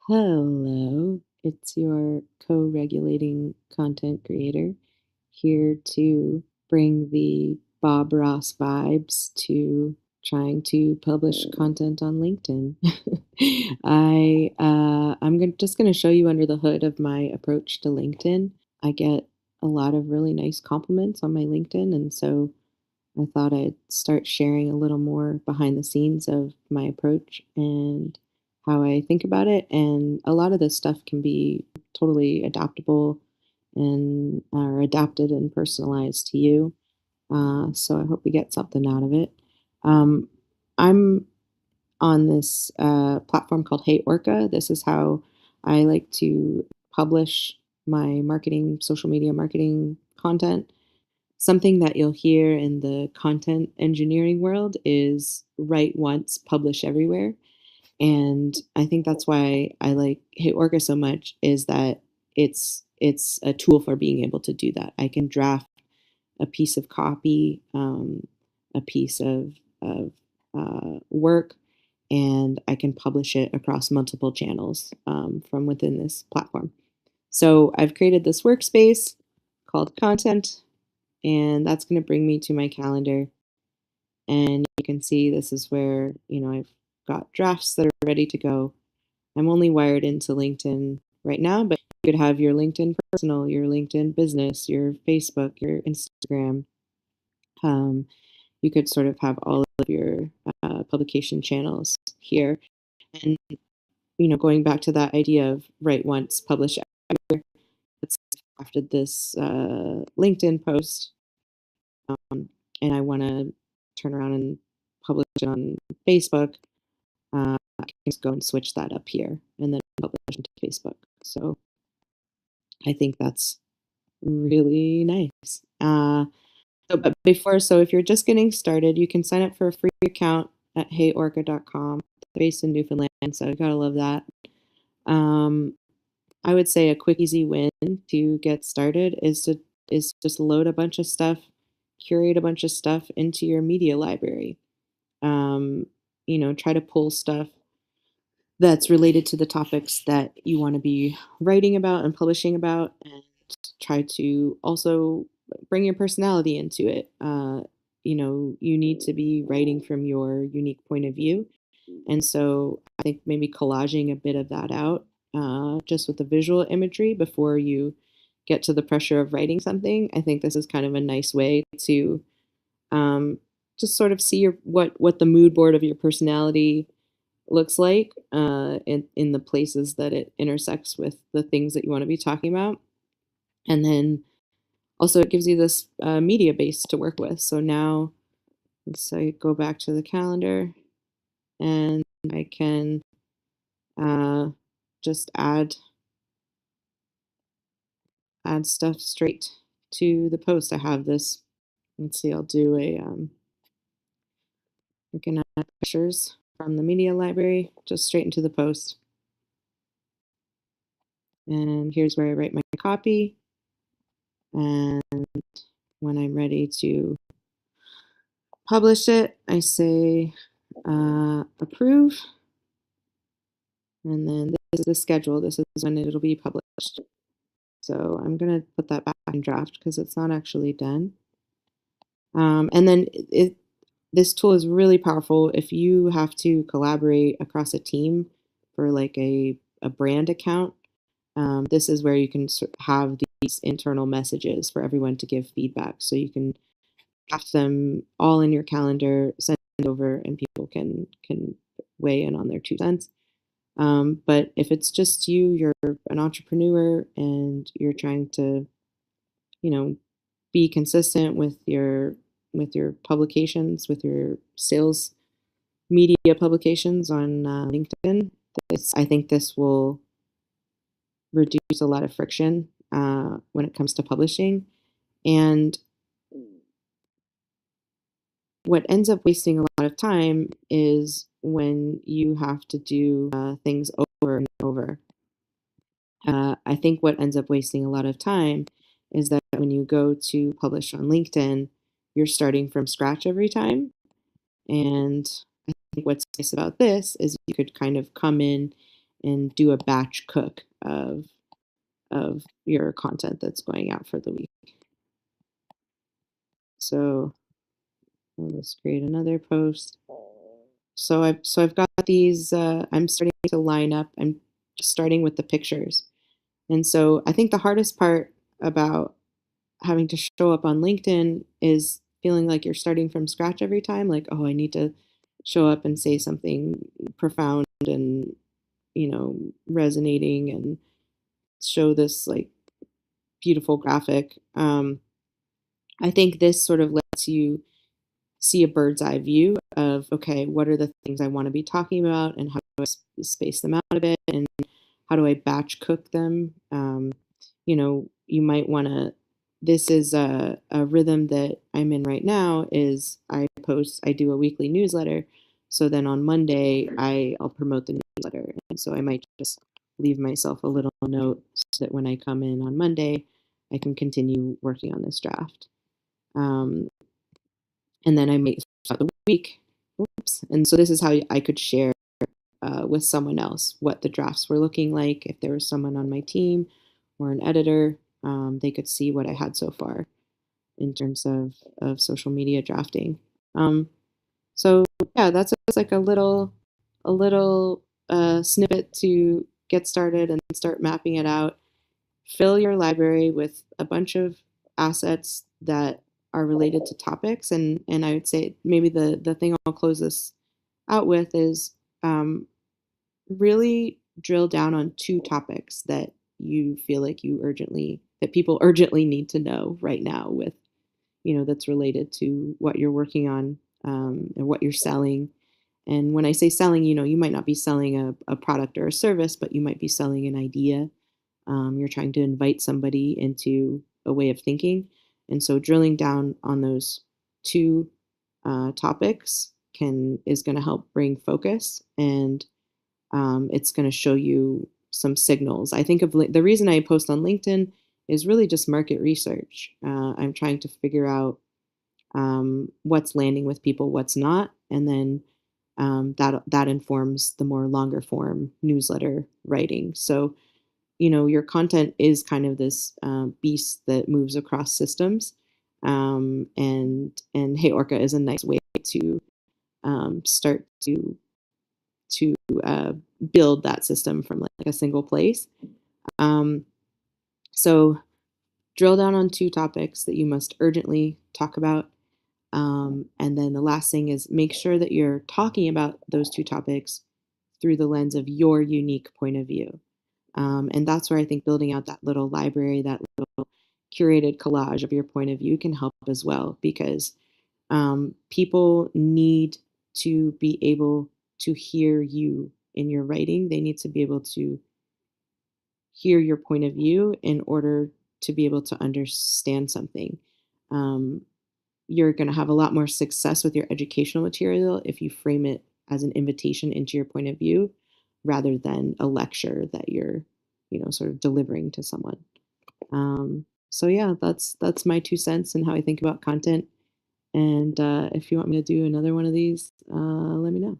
Hello, it's your co regulating content creator here to bring the Bob Ross vibes to trying to publish content on LinkedIn. Just going to show you under the hood of my approach to LinkedIn. I get a lot of really nice compliments on my LinkedIn, and so I thought I'd start sharing a little more behind the scenes of my approach and how I think about it. And a lot of this stuff can be totally adaptable and are adapted and personalized to you. So I hope we get something out of it. Um, I'm on this platform called Hey Orca. This is how I like to publish my marketing, social media marketing content. Something that you'll hear in the content engineering world is write once, publish everywhere. And I think that's why I like Hit Orca so much is that it's a tool for being able to do that. I can draft a piece of copy, a piece of work, and I can publish it across multiple channels from within this platform. So I've created this workspace called Content, and that's going to bring me to my calendar. And you can see this is where, I've got drafts that are ready to go. I'm only wired into LinkedIn right now, but you could have your LinkedIn personal, your LinkedIn business, your Facebook, your Instagram. Um, you could sort of have all of your publication channels here. And, going back to that idea of write once, publish everywhere, let's say after this LinkedIn post, and I want to turn around and publish it on Facebook, I can just go and switch that up here and then publish it to Facebook. So I think that's really nice. So if you're just getting started, you can sign up for a free account at heyorca.com. Based in Newfoundland, so you gotta love that. Um, I would say a quick, easy win to get started is just load a bunch of stuff, curate a bunch of stuff into your media library. Um, try to pull stuff that's related to the topics that you want to be writing about and publishing about, and try to also bring your personality into it. You need to be writing from your unique point of view. And so I think maybe collaging a bit of that out, just with the visual imagery before you get to the pressure of writing something. I think this is kind of a nice way to um, just sort of see what the mood board of your personality looks like in the places that it intersects with the things that you want to be talking about. And then also it gives you this media base to work with. So now let's say go back to the calendar and I can uh, just add stuff straight to the post. I have this. Let's see. I'll do a. I can add pictures from the media library just straight into the post. And here's where I write my copy. And when I'm ready to publish it, I say approve. And then this is the schedule. This is when it'll be published. So I'm going to put that back in draft because it's not actually done. And then this tool is really powerful if you have to collaborate across a team for like a brand account. This is where you can have these internal messages for everyone to give feedback. So you can draft them all in your calendar, send it over, and people can weigh in on their 2 cents. But if it's just you, you're an entrepreneur and you're trying to, you know, be consistent with your publications, with your sales media publications on LinkedIn. I think this will reduce a lot of friction when it comes to publishing. And what ends up wasting a lot of time is when you have to do things over and over. I think what ends up wasting a lot of time is that when you go to publish on LinkedIn, you're starting from scratch every time. And I think what's nice about this is you could kind of come in and do a batch cook of your content that's going out for the week. So let's create another post. So I've got these. I'm starting to line up. I'm just starting with the pictures, and so I think the hardest part about having to show up on LinkedIn is feeling like you're starting from scratch every time. Like, oh, I need to show up and say something profound and resonating and show this like beautiful graphic. I think this sort of lets you see a bird's eye view of, okay, what are the things I want to be talking about and how do I space them out a bit and how do I batch cook them? You might want to, this is a rhythm that I'm in right now is I do a weekly newsletter. So then on Monday, I'll promote the newsletter. And so I might just leave myself a little note so that when I come in on Monday, I can continue working on this draft. Um, and then I make throughout the week. Oops. And so this is how I could share with someone else what the drafts were looking like. If there was someone on my team or an editor, they could see what I had so far in terms of social media drafting. Um, so yeah, that's just like a little snippet to get started and start mapping it out. Fill your library with a bunch of assets that are related to topics, and I would say maybe the thing I'll close this out with is really drill down on two topics that you feel like that people urgently need to know right now with that's related to what you're working on, and what you're selling. And when I say selling, you might not be selling a product or a service, but you might be selling an idea. You're trying to invite somebody into a way of thinking. And so drilling down on those two topics can is going to help bring focus, and it's going to show you some signals. I think the reason I post on LinkedIn is really just market research. I'm trying to figure out what's landing with people, what's not, and then that informs the more longer form newsletter writing. So your content is kind of this beast that moves across systems, and Hey Orca is a nice way to start to uh, build that system from like a single place. Um, so drill down on two topics that you must urgently talk about. And then the last thing is make sure that you're talking about those two topics through the lens of your unique point of view. And that's where I think building out that little library, that little curated collage of your point of view can help as well, because people need to be able to hear you in your writing. They need to be able to hear your point of view in order to be able to understand something. Um, you're going to have a lot more success with your educational material if you frame it as an invitation into your point of view rather than a lecture that you're sort of delivering to someone. So yeah, that's my 2 cents and how I think about content. And if you want me to do another one of these, let me know.